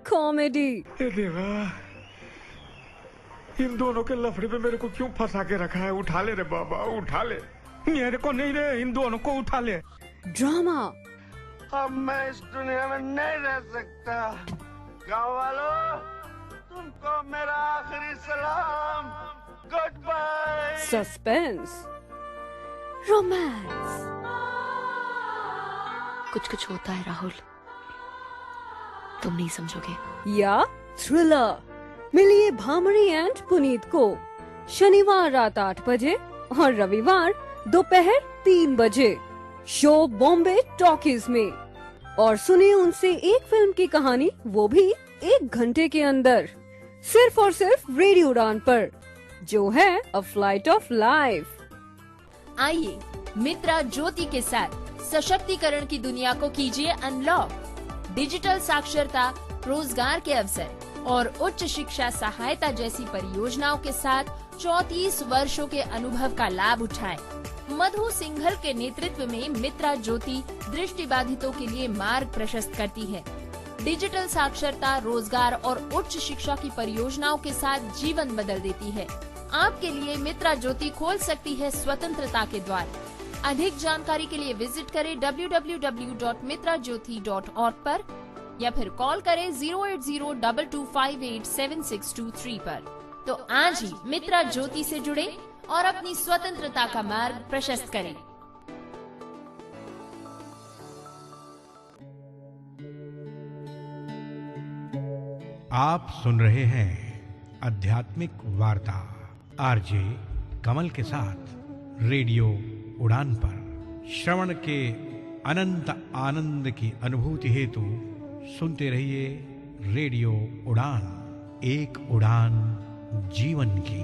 कॉमेडी। हे देवा, इन दोनों के लफड़े पे मेरे को क्यों फंसा के रखा है? उठा ले रे बाबा, उठा ले। मेरे को नहीं रे, इन दोनों को उठा ले। ड्रामा। अब मैं इस दुनिया में नहीं रह सकता। गाँव वालों, तुमको मेरा आखिरी सलाम, गुड बाय। Suspense, romance. कुछ कुछ होता है राहुल, तुम नहीं समझोगे। या थ्रिलर। मिलिए भामरी एंड पुनीत को शनिवार रात 8 बजे और रविवार दोपहर 3 बजे शो बॉम्बे टॉकीज में। और सुनिए उनसे एक फिल्म की कहानी, वो भी 1 घंटे के अंदर, सिर्फ और सिर्फ रेडियो उड़ान पर, जो है अ फ्लाइट ऑफ लाइफ। आइए मित्रा ज्योति के साथ सशक्तिकरण की दुनिया को कीजिए अनलॉक। डिजिटल साक्षरता, रोजगार के अवसर और उच्च शिक्षा सहायता जैसी परियोजनाओं के साथ 34 वर्षों के अनुभव का लाभ उठाएं। मधु सिंघल के नेतृत्व में मित्रा ज्योति दृष्टिबाधितों के लिए मार्ग प्रशस्त करती है। डिजिटल साक्षरता, रोजगार और उच्च शिक्षा की परियोजनाओं के साथ जीवन बदल देती है। आपके लिए मित्रा ज्योति खोल सकती है स्वतंत्रता के द्वार। अधिक जानकारी के लिए विजिट करें www.mitrajyoti.org पर या फिर कॉल करें 08022587623 पर। तो आज ही मित्रा ज्योति से जुड़े और अपनी स्वतंत्रता का मार्ग प्रशस्त करें। आप सुन रहे हैं आध्यात्मिक वार्ता आरजे कमल के साथ रेडियो उड़ान पर। श्रवण के अनंत आनंद की अनुभूति हेतु सुनते रहिए रेडियो उड़ान, एक उड़ान जीवन की।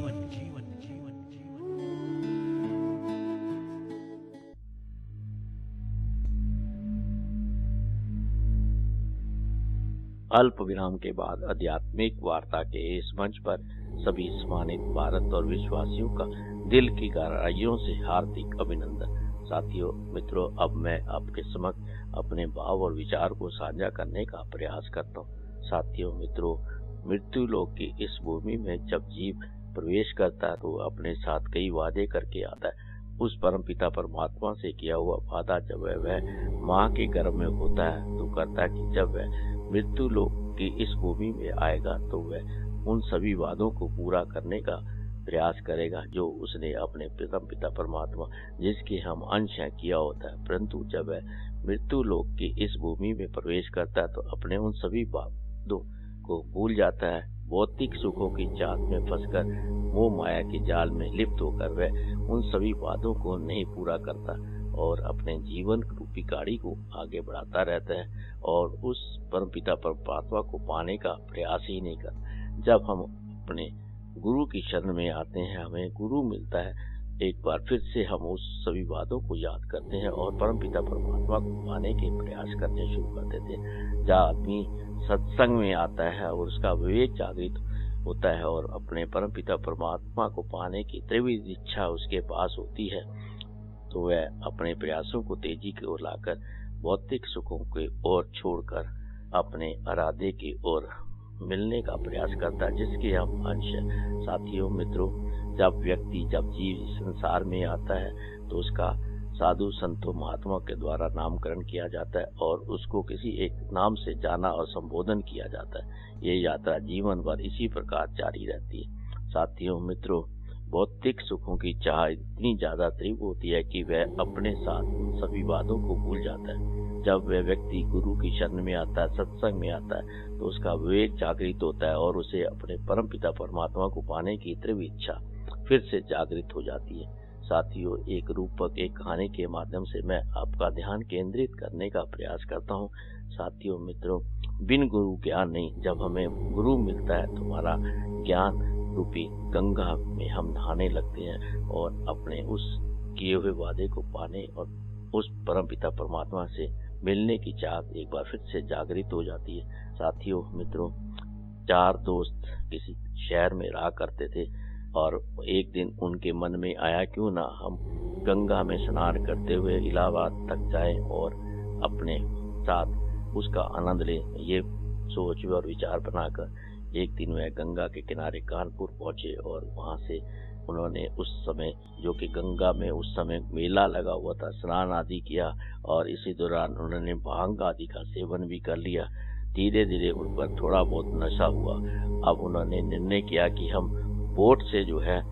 अल्प विराम के बाद आध्यात्मिक वार्ता के इस मंच पर सभी सम्मानित भारत और विश्वासियों का दिल की गहराइयों से हार्दिक अभिनंदन। साथियों, मित्रों, अब मैं आपके समक्ष अपने भाव और विचार को साझा करने का प्रयास करता हूँ। साथियों, मित्रों, मृत्यु लोक की इस भूमि में जब जीव प्रवेश करता है तो अपने साथ कई वादे करके आता है। उस परमपिता परमात्मा से किया हुआ वादा जब वह माँ के गर्भ में होता है तो करता है कि जब वह मृत्यु लोक की इस भूमि में आएगा तो वह उन सभी वादों को पूरा करने का प्रयास करेगा जो उसने अपने परमपिता परमात्मा, जिसके हम अंश हैं, किया होता है। परंतु जब वह मृत्यु लोक की इस भूमि में प्रवेश करता है तो अपने उन सभी वादों को भूल जाता है। भौतिक सुखों की चाहत में फंसकर मोह माया के जाल में लिप्त होकर वह उन सभी वादों को नहीं पूरा करता और अपने जीवन रूपी गाड़ी को आगे बढ़ाता रहता है और उस परमपिता परमात्मा को पाने का प्रयास ही नहीं करता। जब हम अपने गुरु की शरण में आते हैं, हमें गुरु मिलता है, एक बार फिर से हम उस सभी वादों को याद करते हैं और परमपिता परमात्मा को पाने के प्रयास करने शुरू कर देते हैं। जहाँ आदमी सत्संग में आता है और उसका विवेक जागृत होता है और अपने परमपिता परमात्मा को पाने की तीव्र इच्छा उसके पास होती है, तो वह अपने प्रयासों को तेजी की ओर लाकर भौतिक सुखों की ओर छोड़कर अपने आराध्य की ओर मिलने का प्रयास करता है, जिसके हम अंश हैं। साथियों, मित्रों, जब जीव इस संसार में आता है तो उसका साधु संतों महात्मा के द्वारा नामकरण किया जाता है और उसको किसी एक नाम से जाना और संबोधन किया जाता है। ये यात्रा जीवन भर इसी प्रकार जारी रहती है। साथियों, मित्रों, भौतिक सुखों की चाह इतनी ज्यादा तीव्र होती है कि वह अपने साथ उन सभी वादों को भूल जाता है। जब वह व्यक्ति गुरु की शरण में आता है, सत्संग में आता है, तो उसका विवेक जागृत होता है और उसे अपने परमपिता परमात्मा को पाने की तीव्र इच्छा फिर से जागृत हो जाती है। साथियों, एक रूपक एक कहानी के माध्यम से मैं आपका ध्यान केंद्रित करने का प्रयास करता हूँ। साथियों, मित्रों, बिन गुरु ज्ञान नहीं। जब हमें गुरु मिलता है तो हमारा ज्ञान रूपी गंगा में हम नहाने लगते हैं और अपने उस किए हुए वादे को पाने और उस परमपिता परमात्मा से मिलने की चाहत एक बार फिर से जागृत हो जाती है। साथियों, मित्रों, 4 दोस्त किसी शहर में रहा करते थे और एक दिन उनके मन में आया क्यों ना हम गंगा में स्नान करते हुए इलाहाबाद तक जाएं और अपने साथ उसका आनंद लें। ये सोच और विचार बनाकर एक दिन वह गंगा के किनारे कानपुर पहुंचे और वहां से उन्होंने उस समय, जो कि गंगा में उस समय मेला लगा हुआ था, स्नान आदि किया और इसी दौरान उन्होंने भांग आदि का सेवन भी कर लिया। धीरे धीरे उन पर थोड़ा बहुत नशा हुआ। अब उन्होंने निर्णय किया कि हम बोट से जो है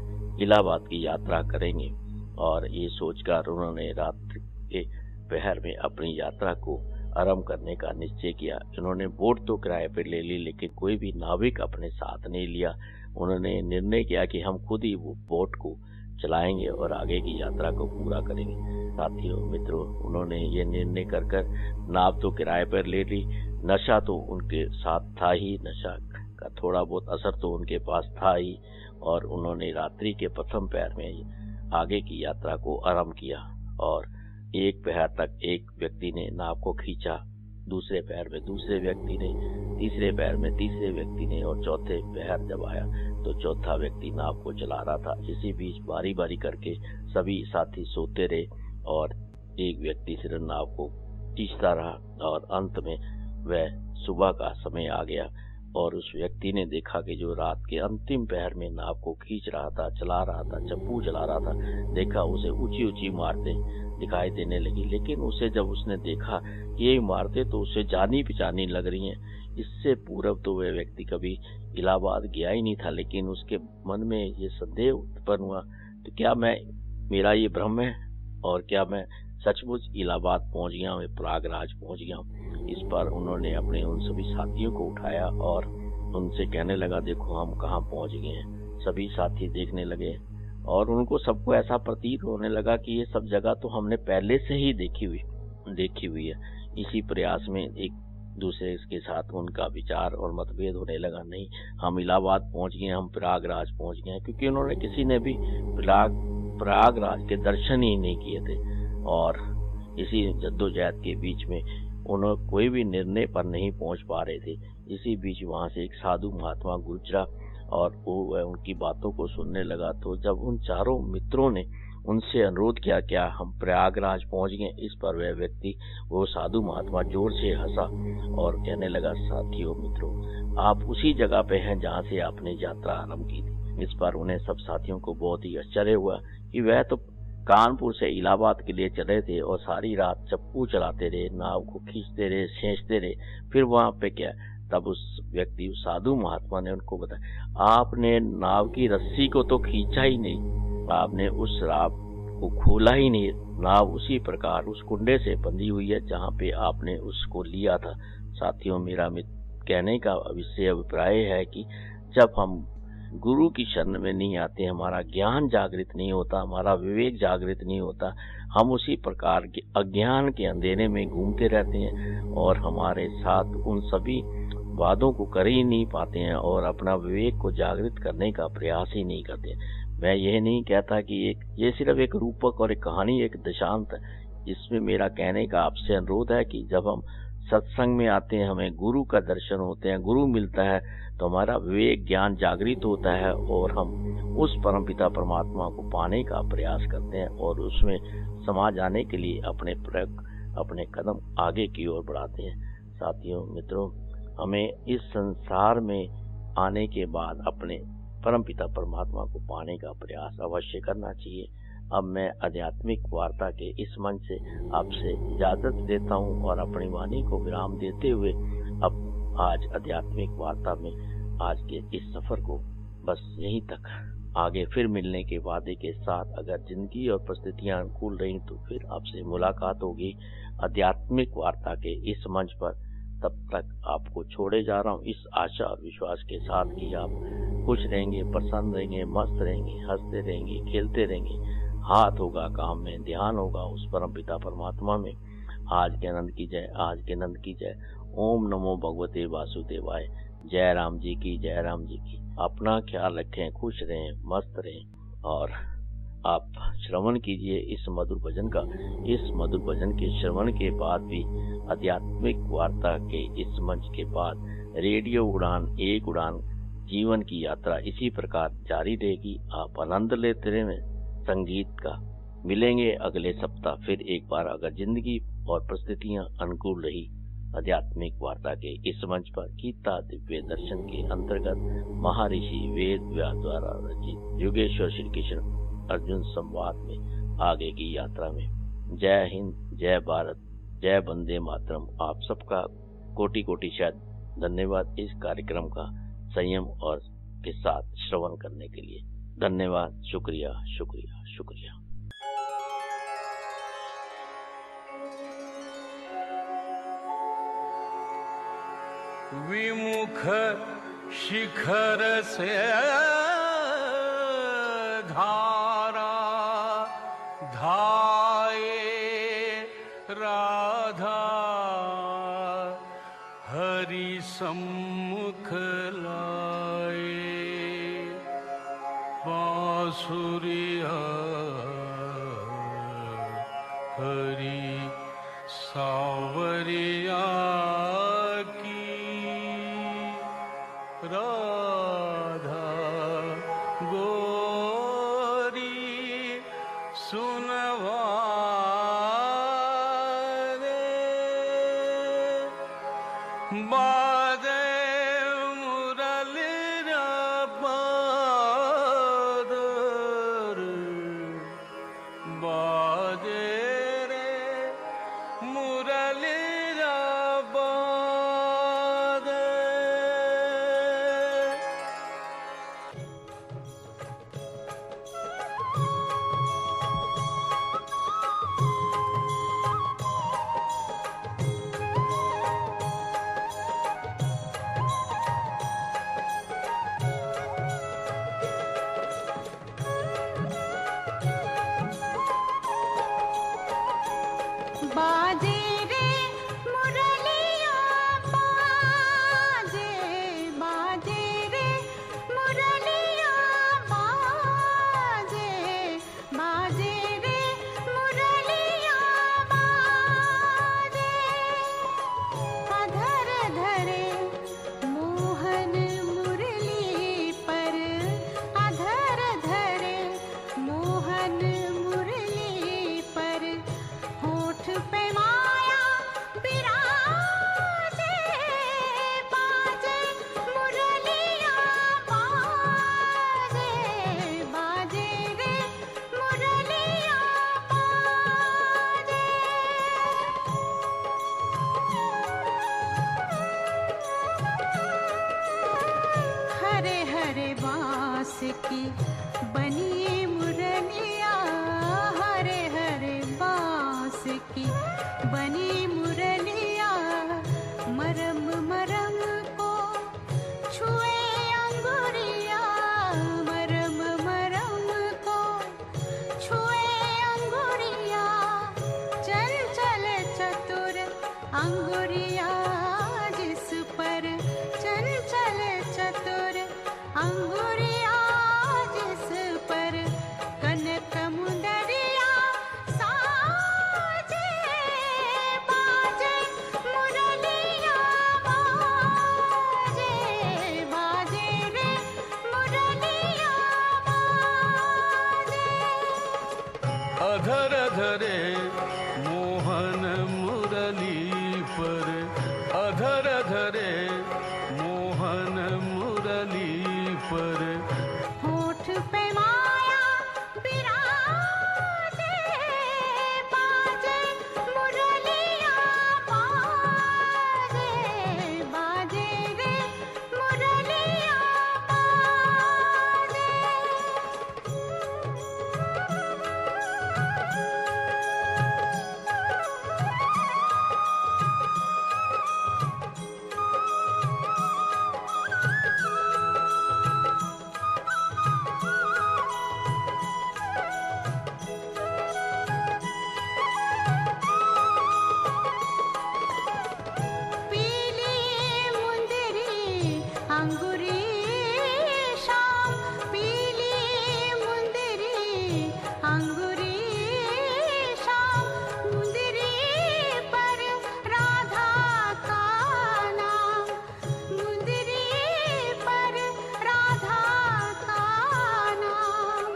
इलाहाबाद की यात्रा करेंगे और ये सोचकर उन्होंने रात्रि के पहर में अपनी यात्रा को आरंभ करने का निश्चय किया। इन्होंने बोट तो किराए पर ले ली, लेकिन कोई भी नाविक अपने साथ नहीं लिया। उन्होंने निर्णय किया कि हम खुद ही वो बोट को चलाएंगे और आगे की यात्रा को पूरा करेंगे। साथियों मित्रों, उन्होंने ये निर्णय कर नाव तो किराए पर ले ली। नशा तो उनके साथ था ही, नशा का थोड़ा बहुत असर तो उनके पास था ही, और उन्होंने रात्रि के प्रथम पहर में आगे की यात्रा को आरंभ किया। और एक पहर तक एक व्यक्ति ने नाव को खींचा, दूसरे पहर में दूसरे व्यक्ति ने, तीसरे पहर में तीसरे व्यक्ति ने, और चौथे पहर जब आया तो चौथा व्यक्ति नाव को चला रहा था। इसी बीच बारी बारी करके सभी साथी सोते रहे और एक व्यक्ति सिर्फ नाव को खींचता रहा, और अंत में वह सुबह का समय आ गया और उस व्यक्ति ने देखा कि जो रात के अंतिम पहर में नाव को खींच रहा था, चला रहा था, चप्पू चला रहा था, देखा उसे ऊंची ऊंची इमारतें दिखाई देने लगी। लेकिन उसे जब उसने देखा ये इमारतें तो उसे जानी पहचानी लग रही हैं। इससे पूर्व तो वह व्यक्ति कभी इलाहाबाद गया ही नहीं था, लेकिन उसके मन में ये संदेह उत्पन्न हुआ, तो क्या मेरा ये भ्रम है और क्या मैं सचमुच इलाहाबाद पहुंच गया हूँ, प्रयागराज पहुंच गया हूँ। इस पर उन्होंने अपने उन सभी साथियों को उठाया और उनसे कहने लगा, देखो हम कहाँ पहुंच गए हैं। सभी साथी देखने लगे और उनको सबको ऐसा प्रतीत होने लगा कि ये सब जगह तो हमने पहले से ही देखी हुई है। इसी प्रयास में एक दूसरे के साथ उनका विचार और मतभेद होने लगा। नहीं, हम इलाहाबाद पहुंच गए, हम प्रयागराज पहुंच गए, क्योंकि उन्होंने किसी ने भी प्रयागराज के दर्शन ही नहीं किए थे। और इसी जद्दोजहद के बीच में उन्होंने कोई भी निर्णय पर नहीं पहुंच पा रहे थे। इसी बीच वहां से एक साधु महात्मा गुजरा और वह उनकी बातों को सुनने लगा। तो जब उन चारों मित्रों ने उनसे अनुरोध किया, क्या हम प्रयागराज पहुंच गए, इस पर वह व्यक्ति, वो साधु महात्मा जोर से हंसा और कहने लगा, साथियों मित्रों, आप उसी जगह पे हैं जहां से आपने यात्रा आरंभ की थी। इस पर उन्हें सब साथियों को बहुत ही आश्चर्य हुआ कि वह तो कानपुर से इलाहाबाद के लिए चले थे और सारी रात चप्पू चलाते रहे, नाव को खींचते रहे, खींचते रहे, फिर वहां पे क्या। तब उस व्यक्ति, उस साधु महात्मा ने उनको बताया, आपने नाव की रस्सी को तो खींचा ही नहीं, आपने उस रात को खोला ही नहीं। नाव उसी प्रकार उस कुंडे से बंधी हुई है जहाँ पे आपने उसको लिया था। साथियों, मेरा कहने का विषय अभिप्राय है कि जब हम गुरु की शरण में नहीं आते, हमारा ज्ञान जागृत नहीं होता, हमारा विवेक जागृत नहीं होता, हम उसी प्रकार के अज्ञान के अंधेरे में घूमते रहते हैं और हमारे साथ उन सभी वादों को कर ही नहीं पाते हैं और अपना विवेक को जागृत करने का प्रयास ही नहीं करते। मैं यह नहीं कहता कि ये सिर्फ एक रूपक और एक कहानी, एक दृष्टांत है। इसमें मेरा कहने का आपसे अनुरोध है कि जब हम सत्संग में आते हैं, हमें गुरु का दर्शन होते हैं, गुरु मिलता है, तो हमारा विवेक ज्ञान जागृत होता है और हम उस परमपिता परमात्मा को पाने का प्रयास करते हैं और उसमें समा जाने के लिए अपने कदम आगे की ओर बढ़ाते हैं। साथियों मित्रों, हमें इस संसार में आने के बाद अपने परमपिता परमात्मा को पाने का प्रयास अवश्य करना चाहिए। अब मैं आध्यात्मिक वार्ता के इस मंच से आपसे इजाजत देता हूं और अपनी वाणी को विराम देते हुए अब आज आध्यात्मिक वार्ता में आज के इस सफर को बस यहीं तक, आगे फिर मिलने के वादे के साथ अगर जिंदगी और परिस्थितियां अनुकूल रही तो फिर आपसे मुलाकात होगी आध्यात्मिक वार्ता के इस मंच पर। तब तक आपको छोड़े जा रहा हूँ इस आशा और विश्वास के साथ कि आप खुश रहेंगे, प्रसन्न रहेंगे, मस्त रहेंगे, हंसते रहेंगे, खेलते रहेंगे, हाथ होगा काम में, ध्यान होगा उस परम पिता परमात्मा में। आज के आनंद की जय, आज के आनंद की जय। ओम नमो भगवते वासुदेवाय। जय राम जी की, जय राम जी की। अपना ख्याल रखें, खुश रहें, मस्त रहें और आप श्रवण कीजिए इस मधुर भजन का। इस मधुर भजन के श्रवण के बाद भी आध्यात्मिक वार्ता के इस मंच के बाद रेडियो उड़ान, एक उड़ान जीवन की यात्रा इसी प्रकार जारी रहेगी। आप आनंद लेते रहें संगीत का। मिलेंगे अगले सप्ताह फिर एक बार, अगर जिंदगी और परिस्थितियां अनुकूल रही। आध्यात्मिक वार्ता के इस मंच पर गीता दिव्य दर्शन के अंतर्गत महर्षि वेद व्यास द्वारा रचित योगेश्वर श्री कृष्ण अर्जुन संवाद में आगे की यात्रा में। जय हिंद, जय भारत, जय वंदे मातरम। आप सबका कोटि कोटि शायद धन्यवाद इस कार्यक्रम का संयम और के साथ श्रवण करने के लिए। धन्यवाद, शुक्रिया, शुक्रिया, शुक्रिया। विमुख शिखर से धारा धाये राधा हरि सम्मुख लाए बांसुरिया हरि सावरिया की राधा गोरी सुनवा बादे मुरलिया बादर बादे रे मुरलिया बादे। बाजे रे मुरलिया बाजे बाजे रे मुरलिया बाजे बाजे रे मुरलिया बाजे अधर धरे मोहन मुरली पर अधर धरे मोहन मुरली पर होठ पे माया बिराजे बाजे मुरलिया बाजे बाजे रे मुरलिया बाजे। हरे हरे बांस की बनी मुरलिया हरे हरे बांस की बनी मुरलिया मरम मरम को छुए अंगुरिया मरम मरम को छुए अंगुरिया चंचल चतुर अंगुरिया जिस पर चंचल चतुर अंगुरिया जिस पर कनक मुंदरिया साजे बाजे मुरलिया बाजे बाजे रे मुरलिया बाजे। अधर धरे मोहन मुरली पर अधर धरे मोहन मुरली पर होठ पे माया बिराजे बाजे मुरलिया बाजे बाजे रे मुरलिया बाजे। पीली मुंदरी अंगूरी शाम पीली मुंदरी अंगूरी शाम मुंदरी पर राधा का नाम मुंदरी पर राधा का नाम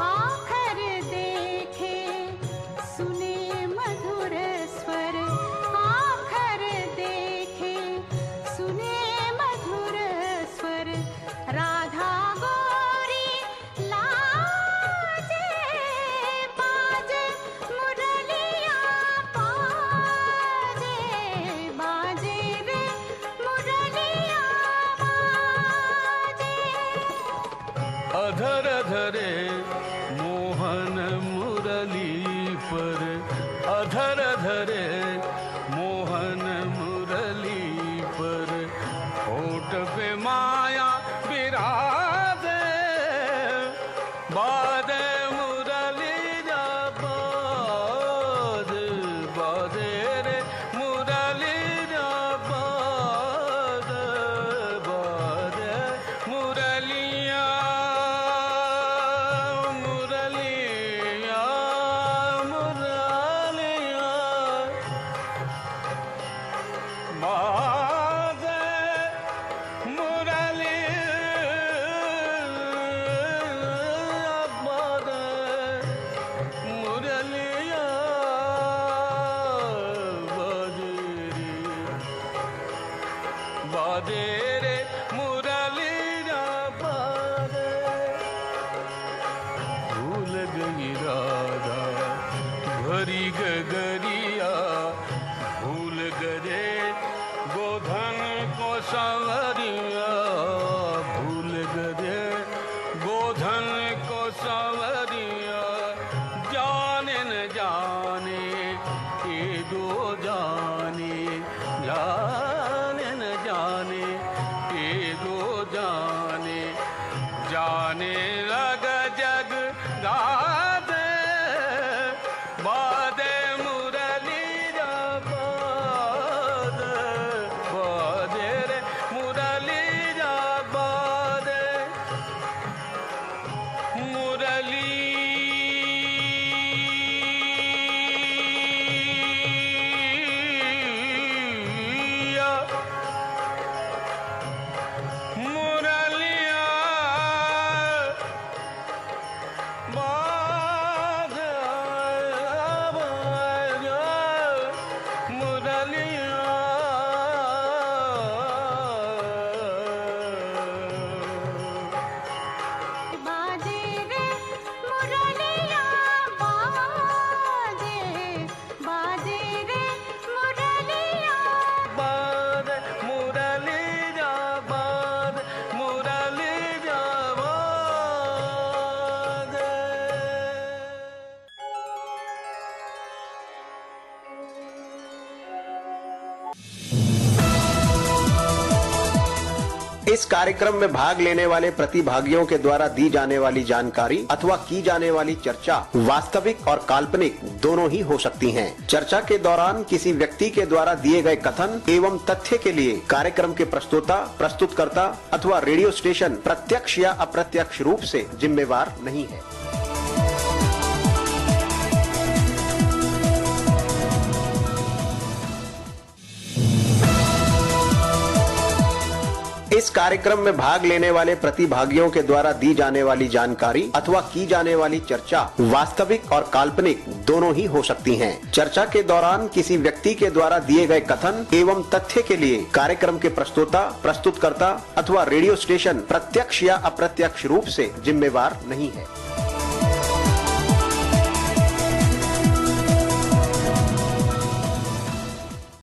आखर देखे सुने मधुर स्वर आखर देखे सुने मधुर स्वर राधा गोरी लाजे बाजे मुरलिया बाजे बाजे रे मुरलिया बाजे। अधर धरे मोहन मुरली पर अधर धरे मोहन मुरली पर होठ पे माया बिराजे बादे मुरली जा बादे रे मुरलिया बादे। भूल गई राधा भरी गगरिया, भूल गए गोधन को सांवरिया, भूल गए गोधन को सांवरिया। जाने न जाने ये दो जाने, जाने न जाने ये दो जाने। जाने लगा जग गादे बादे मुरलिया बादे, बादे रे मुरलिया बादे। मुरलिया मुरलिया बादे बादे मुरलिया। बाजे रे मुरलिया बाजे, बाजे रे मुरलिया बादे मुरलिया बादे, मुरलिया बादे। इस कार्यक्रम में भाग लेने वाले प्रतिभागियों के द्वारा दी जाने वाली जानकारी अथवा की जाने वाली चर्चा वास्तविक और काल्पनिक दोनों ही हो सकती हैं। चर्चा के दौरान किसी व्यक्ति के द्वारा दिए गए कथन एवं तथ्य के लिए कार्यक्रम के प्रस्तोता, प्रस्तुतकर्ता अथवा रेडियो स्टेशन प्रत्यक्ष या अप्रत्यक्ष रूप से जिम्मेवार नहीं है। इस कार्यक्रम में भाग लेने वाले प्रतिभागियों के द्वारा दी जाने वाली जानकारी अथवा की जाने वाली चर्चा वास्तविक और काल्पनिक दोनों ही हो सकती हैं। चर्चा के दौरान किसी व्यक्ति के द्वारा दिए गए कथन एवं तथ्य के लिए कार्यक्रम के प्रस्तोता, प्रस्तुतकर्ता अथवा रेडियो स्टेशन प्रत्यक्ष या अप्रत्यक्ष रूप से जिम्मेवार नहीं है।